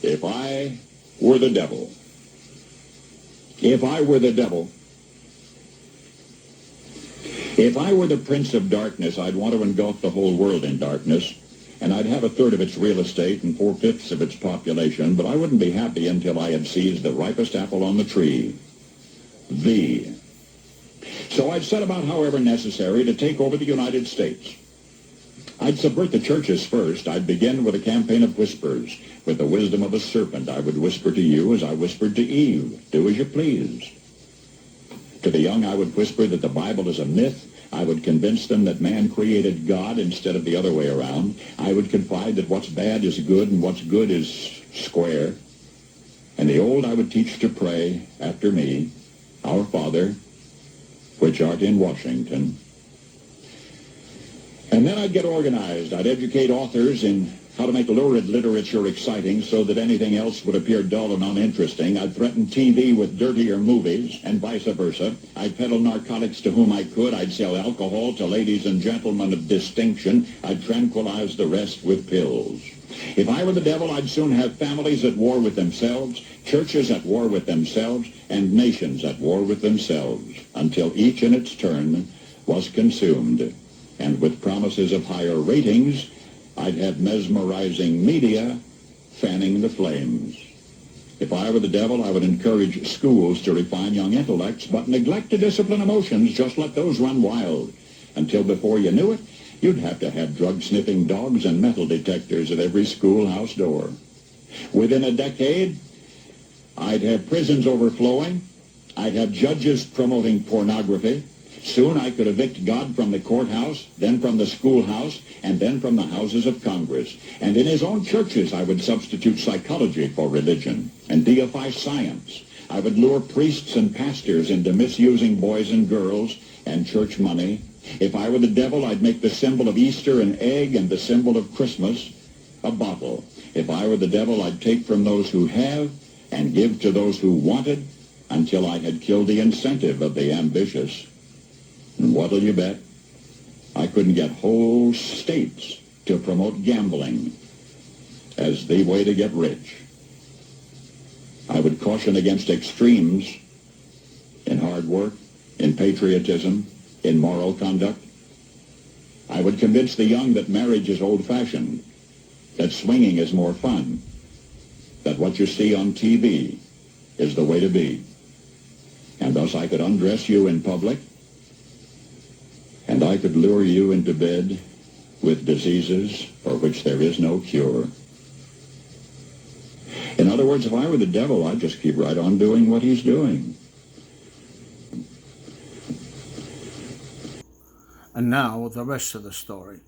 If I were the devil, if I were the devil, if I were the prince of darkness, I'd want to engulf the whole world in darkness, and I'd have a third of its real estate and 4/5 of its population, but I wouldn't be happy until I had seized the ripest apple on the tree, thee. So I'd set about, however necessary, to take over the United States. I'd subvert the churches first. I'd begin with a campaign of whispers. With the wisdom of a serpent, I would whisper to you as I whispered to Eve, do as you please. To the young, I would whisper that the Bible is a myth. I would convince them that man created God instead of the other way around. I would confide that what's bad is good and what's good is square. And the old I would teach to pray after me, Our Father, which art in Washington. And then I'd get organized. I'd educate authors in how to make lurid literature exciting so that anything else would appear dull and uninteresting. I'd threaten TV with dirtier movies and vice versa. I'd peddle narcotics to whom I could. I'd sell alcohol to ladies and gentlemen of distinction. I'd tranquilize the rest with pills. If I were the devil, I'd soon have families at war with themselves, churches at war with themselves, and nations at war with themselves, until each in its turn was consumed. And with promises of higher ratings, I'd have mesmerizing media fanning the flames. If I were the devil, I would encourage schools to refine young intellects, but neglect to discipline emotions. Just let those run wild. Until before you knew it, you'd have to have drug-sniffing dogs and metal detectors at every schoolhouse door. Within a decade, I'd have prisons overflowing. I'd have judges promoting pornography. Soon I could evict God from the courthouse, then from the schoolhouse, and then from the houses of Congress. And in his own churches, I would substitute psychology for religion and deify science. I would lure priests and pastors into misusing boys and girls and church money. If I were the devil, I'd make the symbol of Easter an egg and the symbol of Christmas a bottle. If I were the devil, I'd take from those who have and give to those who wanted until I had killed the incentive of the ambitious. And what'll you bet? I couldn't get whole states to promote gambling as the way to get rich. I would caution against extremes in hard work, in patriotism, in moral conduct. I would convince the young that marriage is old-fashioned, that swinging is more fun, that what you see on TV is the way to be. And thus I could undress you in public, and I could lure you into bed with diseases for which there is no cure. In other words, if I were the devil, I'd just keep right on doing what he's doing. And now the rest of the story.